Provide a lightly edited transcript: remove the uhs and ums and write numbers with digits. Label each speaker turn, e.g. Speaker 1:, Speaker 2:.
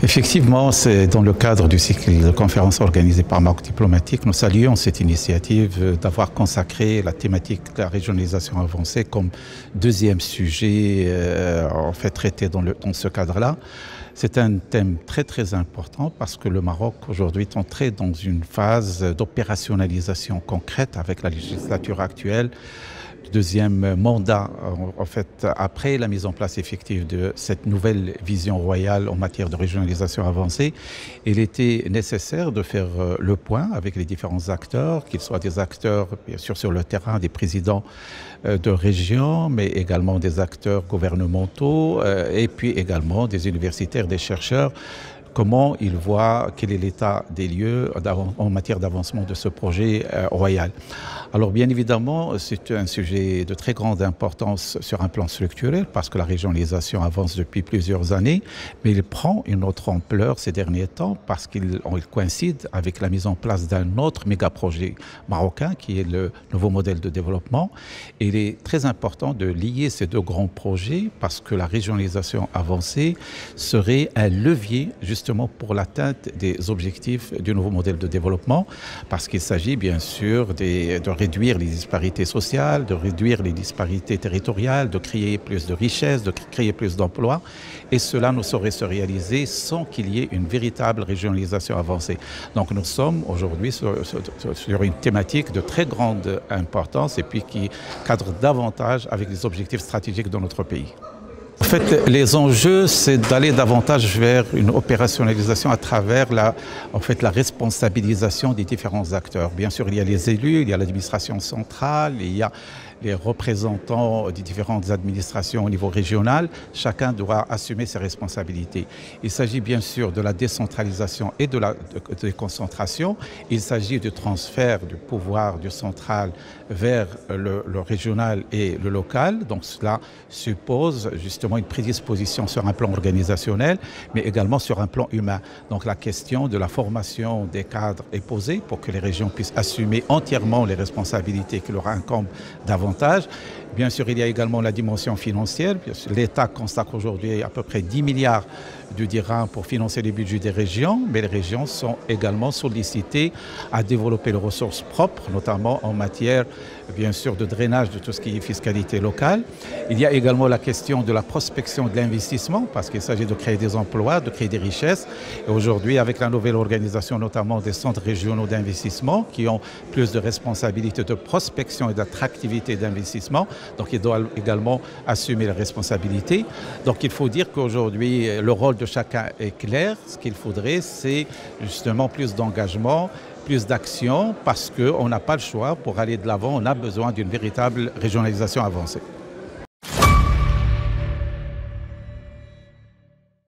Speaker 1: Effectivement, c'est dans le cadre du cycle de conférences organisé par Maroc Diplomatique. Nous saluons cette initiative d'avoir consacré la thématique de la régionalisation avancée comme deuxième sujet traité dans ce cadre-là. C'est un thème très important parce que le Maroc aujourd'hui est entré dans une phase d'opérationnalisation concrète avec la législature actuelle. Deuxième mandat, après la mise en place effective de cette nouvelle vision royale en matière de régionalisation avancée, il était nécessaire de faire le point avec les différents acteurs, qu'ils soient des acteurs bien sûr sur le terrain, des présidents de régions, mais également des acteurs gouvernementaux et puis également des universitaires, des chercheurs. Comment ils voient, quel est l'état des lieux en matière d'avancement de ce projet royal. Alors bien évidemment, c'est un sujet de très grande importance sur un plan structurel parce que la régionalisation avance depuis plusieurs années, mais il prend une autre ampleur ces derniers temps parce qu'il coïncide avec la mise en place d'un autre méga-projet marocain qui est le nouveau modèle de développement. Et il est très important de lier ces deux grands projets parce que la régionalisation avancée serait un levier justement pour l'atteinte des objectifs du nouveau modèle de développement, parce qu'il s'agit bien sûr de réduire les disparités sociales, de réduire les disparités territoriales, de créer plus de richesses, de créer plus d'emplois, et cela ne saurait se réaliser sans qu'il y ait une véritable régionalisation avancée. Donc nous sommes aujourd'hui sur une thématique de très grande importance et puis qui cadre davantage avec les objectifs stratégiques de notre pays. En fait, les enjeux, c'est d'aller davantage vers une opérationnalisation à travers la responsabilisation des différents acteurs. Bien sûr, il y a les élus, il y a l'administration centrale, il y a les représentants des différentes administrations au niveau régional. Chacun doit assumer ses responsabilités. Il s'agit bien sûr de la décentralisation et de la déconcentration. Il s'agit du transfert du pouvoir du central vers le régional et le local. Donc cela suppose justement une prédisposition sur un plan organisationnel, mais également sur un plan humain. Donc la question de la formation des cadres est posée pour que les régions puissent assumer entièrement les responsabilités qui leur incombent davantage. Bien sûr, il y a également la dimension financière. L'État consacre aujourd'hui à peu près 10 milliards de dirhams pour financer les budgets des régions, mais les régions sont également sollicitées à développer les ressources propres, notamment en matière, bien sûr, de drainage de tout ce qui est fiscalité locale. Il y a également la question de la prospection de l'investissement, parce qu'il s'agit de créer des emplois, de créer des richesses. Et aujourd'hui, avec la nouvelle organisation, notamment des centres régionaux d'investissement, qui ont plus de responsabilités de prospection et d'attractivité d'investissement, donc ils doivent également assumer les responsabilités. Donc il faut dire qu'aujourd'hui, le rôle de chacun est clair. Ce qu'il faudrait, c'est justement plus d'engagement, plus d'action, parce qu'on n'a pas le choix pour aller de l'avant. On a besoin d'une véritable régionalisation avancée.